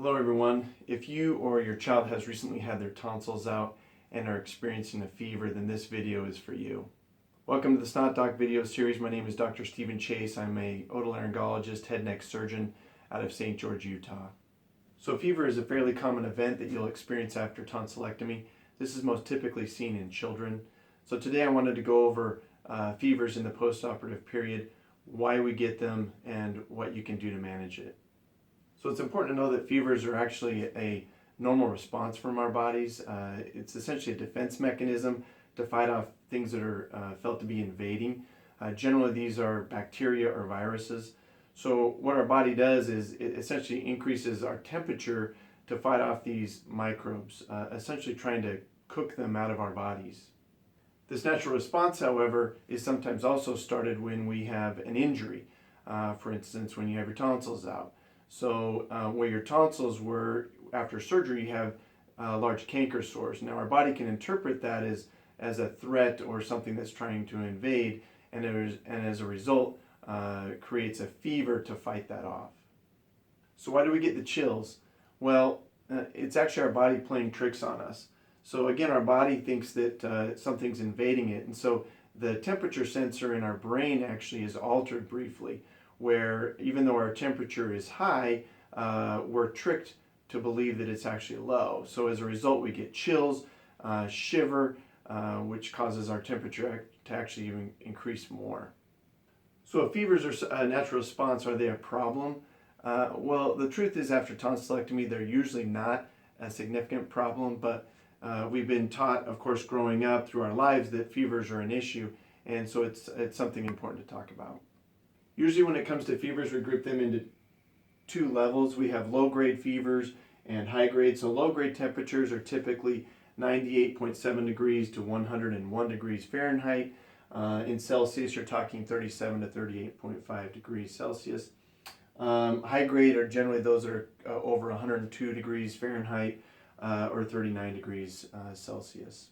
Hello everyone. If you or your child has recently had their tonsils out and are experiencing a fever, then this video is for you. Welcome to the SnotDoc video series. My name is Dr. Stephen Chase. I'm a otolaryngologist, head and neck surgeon out of St. George, Utah. So fever is a fairly common event that you'll experience after tonsillectomy. This is most typically seen in children. So today I wanted to go over fevers in the postoperative period, why we get them, and what you can do to manage it. So it's important to know that fevers are actually a normal response from our bodies. It's essentially a defense mechanism to fight off things that are felt to be invading. Generally these are bacteria or viruses. So what our body does is it essentially increases our temperature to fight off these microbes, essentially trying to cook them out of our bodies. This natural response, however, is sometimes also started when we have an injury. For instance, when you have your tonsils out. So where your tonsils were after surgery, you have large canker sores. Now our body can interpret that as a threat or something that's trying to invade, and as a result creates a fever to fight that off. So why do we get the chills? Well, it's actually our body playing tricks on us. So again, our body thinks that something's invading it, and so the temperature sensor in our brain actually is altered briefly, where even though our temperature is high, we're tricked to believe that it's actually low. So as a result, we get chills, shiver, which causes our temperature to actually even increase more. So if fevers are a natural response, are they a problem? Well, the truth is after tonsillectomy, they're usually not a significant problem, but we've been taught, of course, growing up through our lives that fevers are an issue, and so it's something important to talk about. Usually when it comes to fevers, we group them into two levels. We have low-grade fevers and high-grade. So low-grade temperatures are typically 98.7 degrees to 101 degrees Fahrenheit. In Celsius, you're talking 37 to 38.5 degrees Celsius. High-grade are generally those that are over 102 degrees Fahrenheit or 39 degrees Celsius.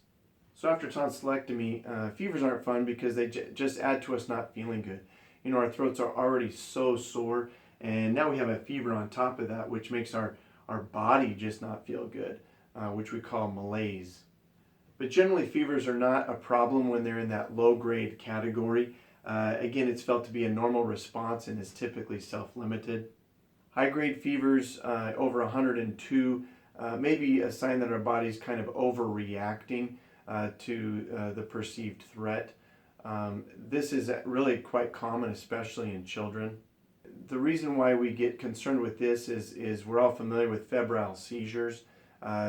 So after tonsillectomy, fevers aren't fun because they just add to us not feeling good. You know, our throats are already so sore, and now we have a fever on top of that, which makes our body just not feel good, which we call malaise. But generally, fevers are not a problem when they're in that low-grade category. Again, it's felt to be a normal response and is typically self-limited. High-grade fevers over 102 may be a sign that our body's kind of overreacting to the perceived threat. This is really quite common, especially in children. The reason why we get concerned with this is we're all familiar with febrile seizures,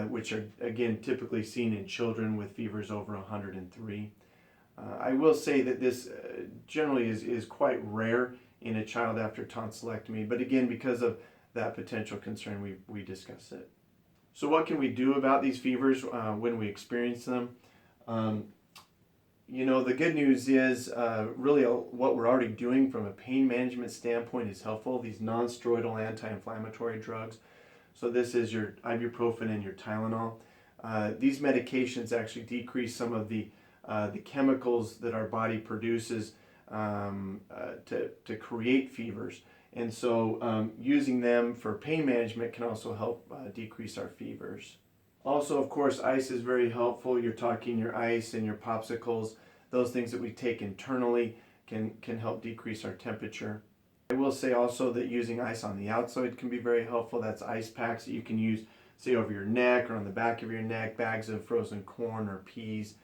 which are, again, typically seen in children with fevers over 103. I will say that this generally is quite rare in a child after tonsillectomy, but again, because of that potential concern, we discuss it. So what can we do about these fevers when we experience them? You know, the good news is really what we're already doing from a pain management standpoint is helpful. These non-steroidal anti-inflammatory drugs. So this is your ibuprofen and your Tylenol. These medications actually decrease some of the chemicals that our body produces to create fevers. And so using them for pain management can also help decrease our fevers. Also, of course, ice is very helpful. You're talking your ice and your popsicles. Those things that we take internally can help decrease our temperature. I will say also that using ice on the outside can be very helpful. That's ice packs that you can use, say, over your neck or on the back of your neck, bags of frozen corn or peas.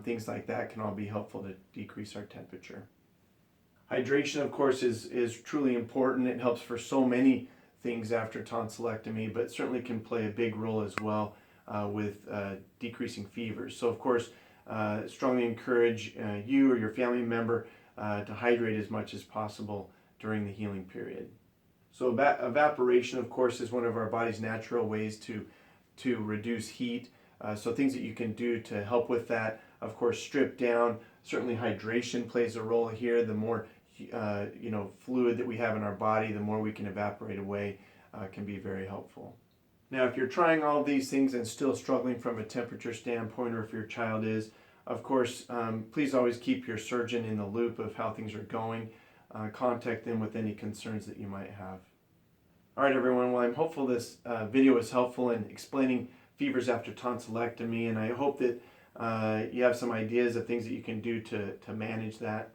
Things like that can all be helpful to decrease our temperature. Hydration, of course, is truly important. It helps for so many things after tonsillectomy, but certainly can play a big role as well with decreasing fevers. So of course, strongly encourage you or your family member to hydrate as much as possible during the healing period. So evaporation, of course, is one of our body's natural ways to reduce heat. So things that you can do to help with that, of course, strip down. Certainly hydration plays a role here. The more fluid that we have in our body, the more we can evaporate away, can be very helpful. Now, if you're trying all of these things and still struggling from a temperature standpoint, or if your child is, of course, please always keep your surgeon in the loop of how things are going. Contact them with any concerns that you might have. All right, everyone. Well, I'm hopeful this video was helpful in explaining fevers after tonsillectomy, and I hope that you have some ideas of things that you can do to manage that.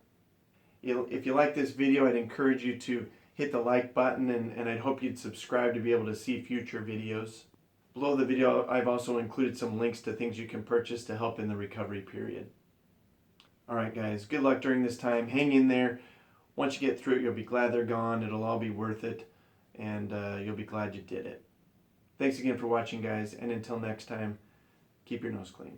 If you like this video, I'd encourage you to hit the like button, and I'd hope you'd subscribe to be able to see future videos. Below the video, I've also included some links to things you can purchase to help in the recovery period. All right, guys, good luck during this time. Hang in there. Once you get through it, you'll be glad they're gone. It'll all be worth it, and you'll be glad you did it. Thanks again for watching, guys, and until next time, keep your nose clean.